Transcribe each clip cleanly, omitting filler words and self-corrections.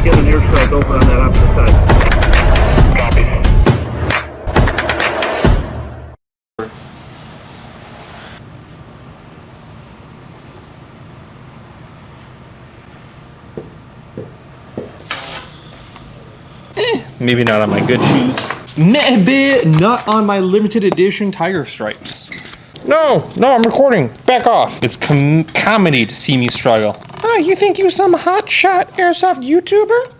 to get an airstrike over on that opposite side. Copy. Maybe not on my good shoes. Maybe not on my limited edition tiger stripes. No, I'm recording. Back off. It's comedy to see me struggle. Oh, you think you some hotshot airsoft YouTuber?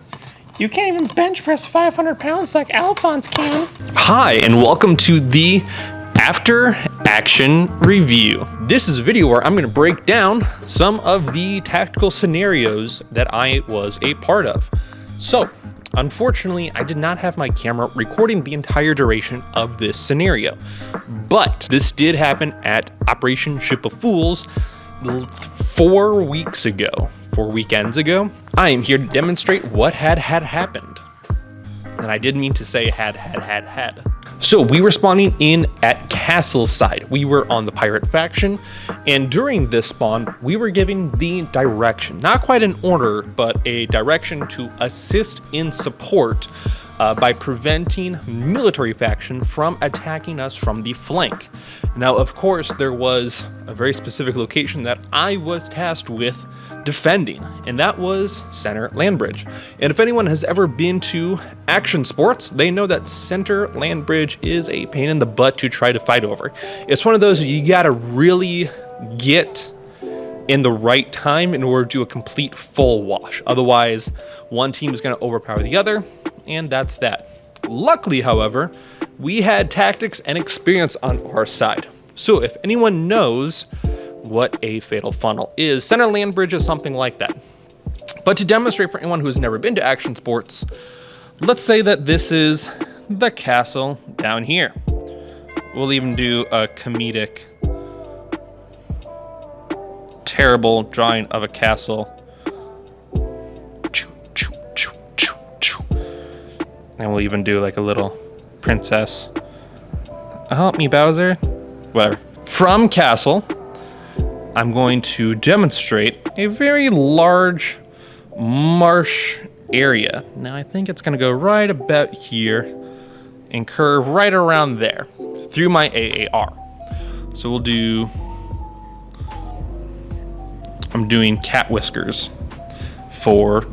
You can't even bench press 500 pounds like Alphonse can. Hi, and welcome to the After Action Review. This is a video where I'm going to break down some of the tactical scenarios that I was a part of. So, unfortunately, I did not have my camera recording the entire duration of this scenario, but this did happen at Operation Ship of Fools 4 weekends ago. I am here to demonstrate what had happened. And I did mean to say had. So we were spawning in at Castle side. We were on the pirate faction, and during this spawn, we were giving the direction, not quite an order, but a direction to assist in support by preventing military faction from attacking us from the flank. Now, of course, there was a very specific location that I was tasked with defending, and that was Center Land Bridge. And if anyone has ever been to action sports, they know that Center Land Bridge is a pain in the butt to try to fight over. It's one of those you gotta really get in the right time in order to do a complete full wash. Otherwise, one team is gonna overpower the other, and that's that. Luckily, however, we had tactics and experience on our side. So if anyone knows what a fatal funnel is, Center Land Bridge is something like that. But to demonstrate for anyone who has never been to action sports, let's say that this is the castle down here. We'll even do a comedic, terrible drawing of a castle. And we'll even do like a little princess. Help me, Bowser. Whatever. From castle, I'm going to demonstrate a very large marsh area. Now I think it's gonna go right about here and curve right around there through my A.A.R. So we'll do, I'm doing cat whiskers for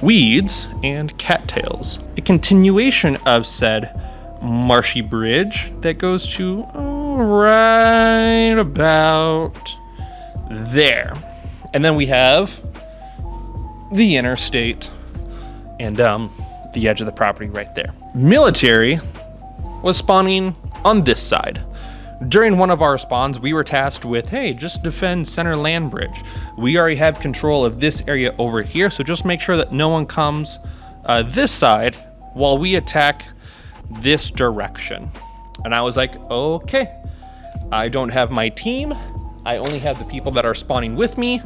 weeds and cattails. A continuation of said marshy bridge that goes to right about there. And then we have the interstate and the edge of the property right there. Military was spawning on this side. During one of our spawns, we were tasked with, hey, just defend Center Land Bridge. We already have control of this area over here, so just make sure that no one comes this side while we attack this direction. And I was like, okay, I don't have my team. I only have the people that are spawning with me.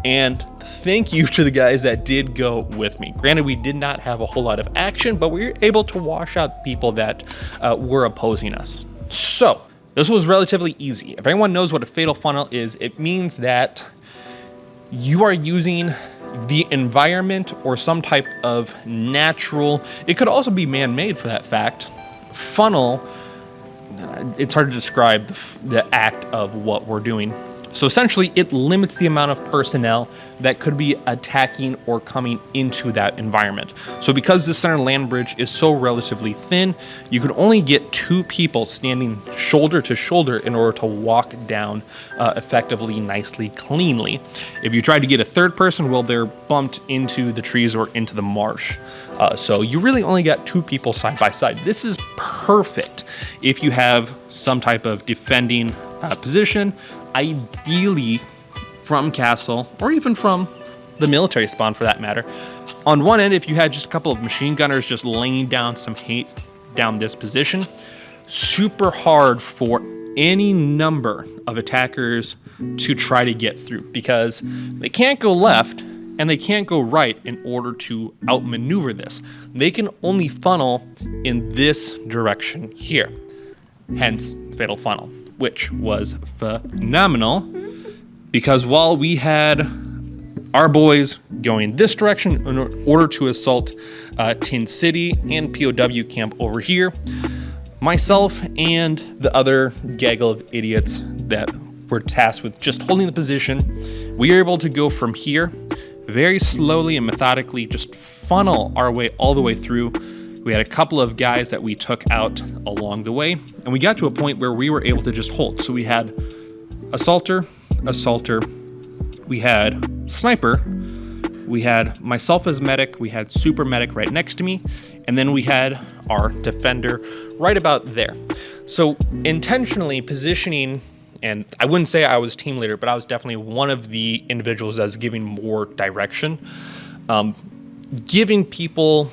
And thank you to the guys that did go with me. Granted, we did not have a whole lot of action, but we were able to wash out people that were opposing us. So this was relatively easy. If anyone knows what a fatal funnel is, it means that you are using the environment or some type of natural, it could also be man-made for that fact, funnel. It's hard to describe the act of what we're doing. So essentially, it limits the amount of personnel that could be attacking or coming into that environment. So because the Center Land Bridge is so relatively thin, you could only get 2 people standing shoulder to shoulder in order to walk down effectively, nicely, cleanly. If you try to get a third person, well, they're bumped into the trees or into the marsh. So you really only got 2 people side by side. This is perfect if you have some type of defending position, ideally from castle or even from the military spawn for that matter. On one end, if you had just a couple of machine gunners just laying down some hate down this position, super hard for any number of attackers to try to get through because they can't go left and they can't go right in order to outmaneuver this. They can only funnel in this direction here, hence fatal funnel, which was phenomenal because while we had Our boys going this direction in order to assault Tin City and POW camp over here. Myself and the other gaggle of idiots that were tasked with just holding the position, we are able to go from here very slowly and methodically, just funnel our way all the way through. We had a couple of guys that we took out along the way, and we got to a point where we were able to just hold. So we had assaulter, we had sniper, we had myself as medic, we had super medic right next to me, and then we had our defender right about there. So intentionally positioning, and I wouldn't say I was team leader, but I was definitely one of the individuals that was giving more direction, giving people,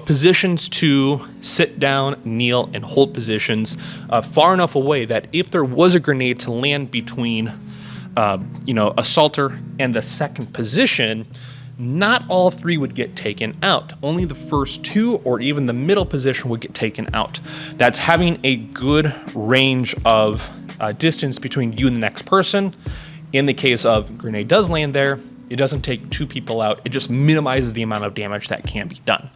positions to sit down, kneel, and hold positions far enough away that if there was a grenade to land between, assaulter and the second position, not all three would get taken out. Only the first two or even the middle position would get taken out. That's having a good range of distance between you and the next person. In the case of grenade does land there, it doesn't take two people out. It just minimizes the amount of damage that can be done.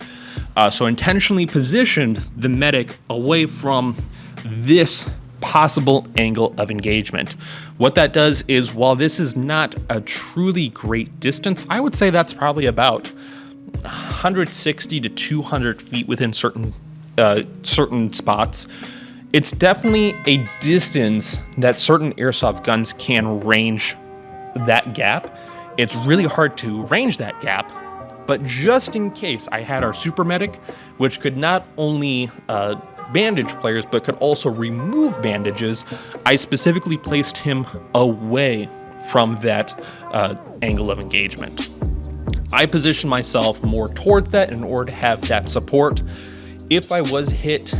So intentionally positioned the medic away from this possible angle of engagement. What that does is, while this is not a truly great distance, I would say that's probably about 160 to 200 feet within certain spots. It's definitely a distance that certain airsoft guns can range that gap. It's really hard to range that gap, but just in case, I had our super medic, which could not only bandage players, but could also remove bandages. I specifically placed him away from that angle of engagement. I positioned myself more towards that in order to have that support. If I was hit,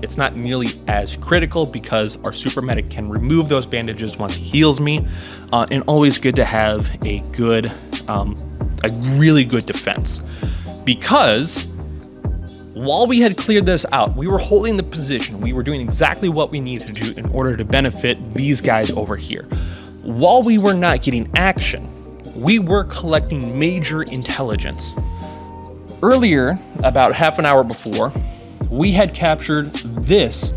it's not nearly as critical because our super medic can remove those bandages once he heals me, and always good to have a really good defense. Because while we had cleared this out, we were holding the position. We were doing exactly what we needed to do in order to benefit these guys over here. While we were not getting action, we were collecting major intelligence. Earlier, about half an hour before, we had captured this.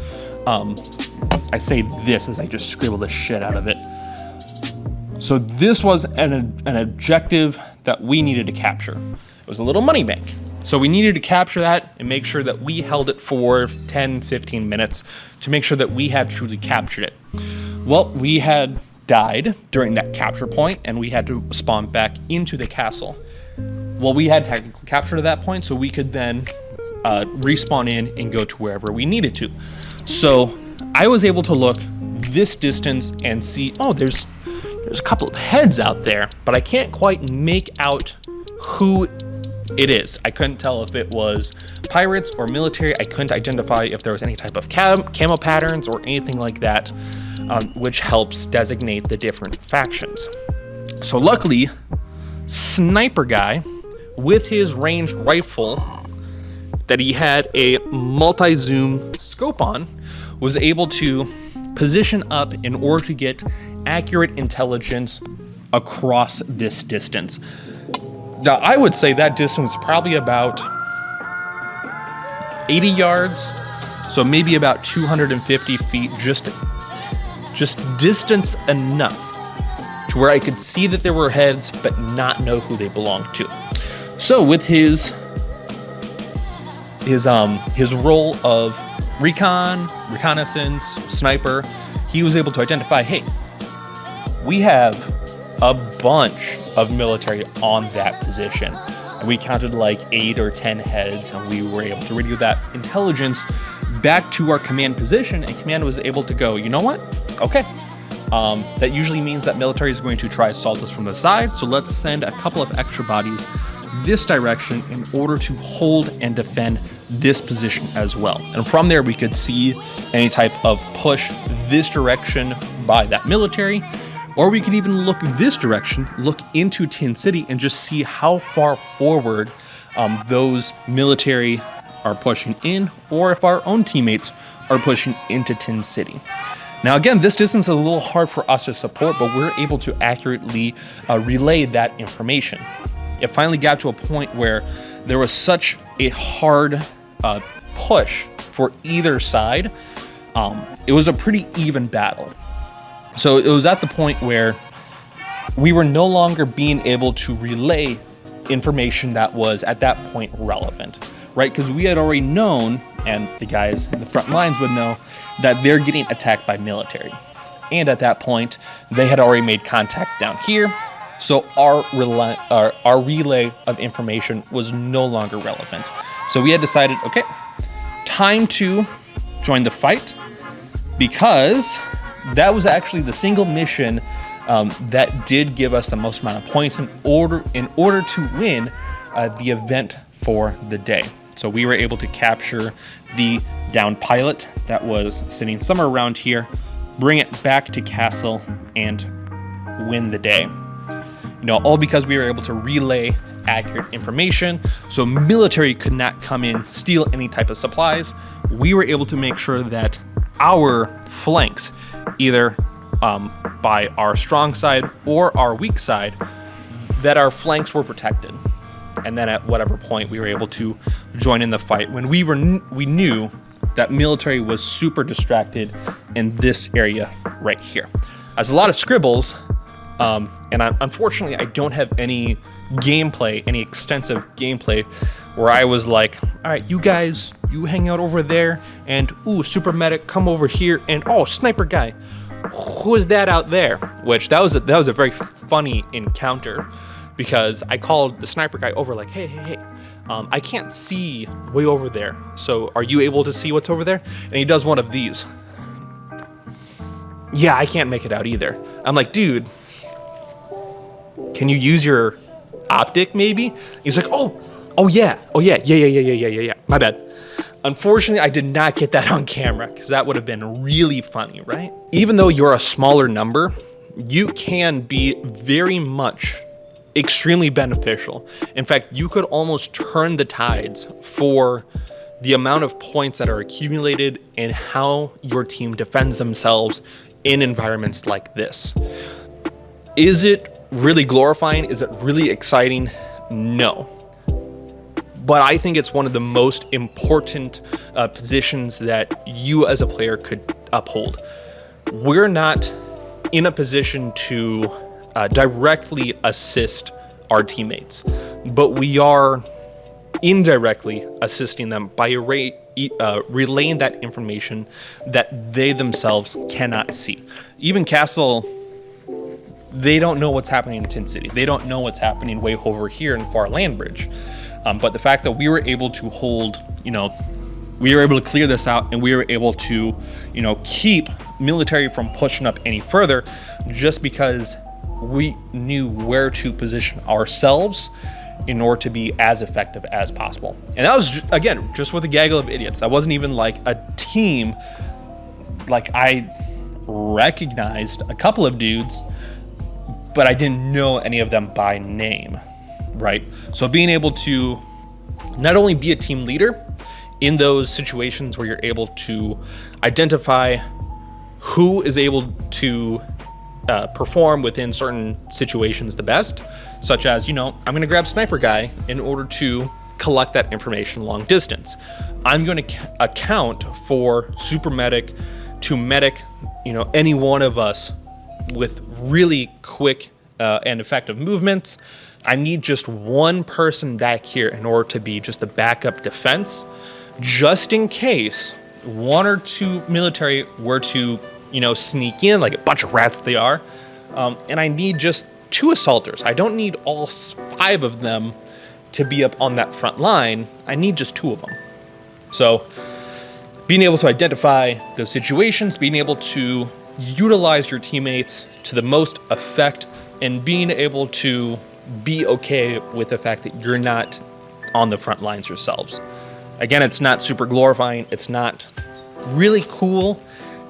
I say this as I just scribble the shit out of it. So this was an objective that we needed to capture. It was a little money bank. So we needed to capture that and make sure that we held it for 10, 15 minutes to make sure that we had truly captured it. Well, we had died during that capture point and we had to spawn back into the castle. Well, we had technically captured at that point, so we could then respawn in and go to wherever we needed to. So I was able to look this distance and see, oh, there's a couple of heads out there, but I can't quite make out who it is. I couldn't tell if it was pirates or military. I couldn't identify if there was any type of camo patterns or anything like that, which helps designate the different factions. So luckily, Sniper Guy, with his ranged rifle that he had a multi-zoom scope on, was able to position up in order to get accurate intelligence across this distance. Now, I would say that distance was probably about 80 yards, so maybe about 250 feet, just distance enough to where I could see that there were heads, but not know who they belonged to. So with his role of reconnaissance, sniper, he was able to identify, hey, we have a bunch of military on that position. And we counted like 8 or 10 heads, and we were able to radio that intelligence back to our command position, and command was able to go, you know what? Okay. That usually means that military is going to try to assault us from the side, so let's send a couple of extra bodies this direction in order to hold and defend this position as well. And from there, we could see any type of push this direction by that military, or we could even look this direction, look into Tin City, and just see how far forward those military are pushing in, or if our own teammates are pushing into Tin City. Now, again, this distance is a little hard for us to support, but we're able to accurately relay that information. It finally got to a point where there was such a hard push for either side. It was a pretty even battle. So it was at the point where we were no longer being able to relay information that was at that point relevant, right? Because we had already known, and the guys in the front lines would know, that they're getting attacked by military. And at that point, they had already made contact down here. So our relay of information was no longer relevant. So we had decided, okay, time to join the fight, because that was actually the single mission that did give us the most amount of points in order to win the event for the day. So we were able to capture the downed pilot that was sitting somewhere around here, bring it back to castle, and win the day. You know, all because we were able to relay accurate information, so military could not come in, steal any type of supplies. We were able to make sure that our flanks, either by our strong side or our weak side, that our flanks were protected. And then at whatever point we were able to join in the fight when we knew that military was super distracted in this area right here. As a lot of scribbles, and unfortunately I don't have any gameplay, any extensive gameplay where I was like, all right, you guys, you hang out over there, and ooh, super medic, come over here, and oh, sniper guy, who is that out there? Which that was a very funny encounter, because I called the sniper guy over like, hey, I can't see way over there, so are you able to see what's over there? And he does one of these. Yeah, I can't make it out either. I'm like, dude, can you use your optic maybe? He's like, oh yeah, my bad. Unfortunately, I did not get that on camera, because that would have been really funny, right? Even though you're a smaller number, you can be very much extremely beneficial. In fact, you could almost turn the tides for the amount of points that are accumulated and how your team defends themselves in environments like this. Is it really glorifying? Is it really exciting? No. But I think it's one of the most important positions that you as a player could uphold. We're not in a position to directly assist our teammates, but we are indirectly assisting them by relaying that information that they themselves cannot see. Even Castle, they don't know what's happening in Tin City. They don't know what's happening way over here in Far Landbridge. But the fact that we were able to hold, we were able to clear this out, and we were able to, keep military from pushing up any further, just because we knew where to position ourselves in order to be as effective as possible. And that was, again, just with a gaggle of idiots. That wasn't even like a team. Like, I recognized a couple of dudes, but I didn't know any of them by name, right? So being able to not only be a team leader in those situations where you're able to identify who is able to perform within certain situations the best, such as, I'm going to grab sniper guy in order to collect that information long distance. I'm going to account for super medic to medic, any one of us with really quick and effective movements. I need just one person back here in order to be just a backup defense, just in case one or two military were to, sneak in like a bunch of rats they are. And I need just 2 assaulters. I don't need all 5 of them to be up on that front line. I need just 2 of them. So being able to identify those situations, being able to utilize your teammates to the most effect, and being able to be okay with the fact that you're not on the front lines yourselves. Again, it's not super glorifying. It's not really cool.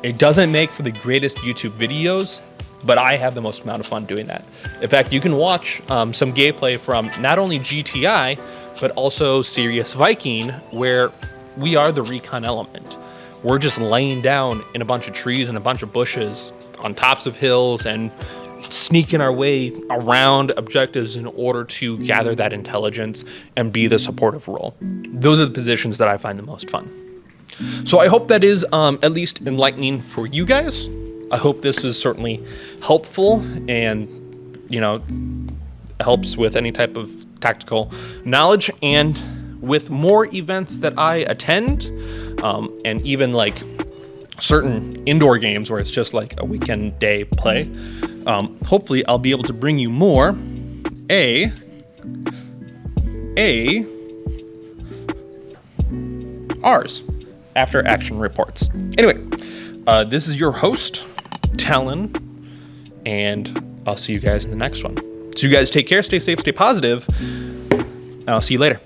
It doesn't make for the greatest YouTube videos, but I have the most amount of fun doing that. In fact, you can watch some gameplay from not only GTI, but also Serious Viking, where we are the recon element. we're just laying down in a bunch of trees and a bunch of bushes on tops of hills and sneaking our way around objectives in order to gather that intelligence and be the supportive role. Those are the positions that I find the most fun. So I hope that is at least enlightening for you guys. I hope this is certainly helpful and, helps with any type of tactical knowledge, and with more events that I attend, and even like certain indoor games where it's just like a weekend day play. Hopefully I'll be able to bring you more A.A.R's, after action reports. Anyway, this is your host, Talon, and I'll see you guys in the next one. So you guys take care, stay safe, stay positive, and I'll see you later.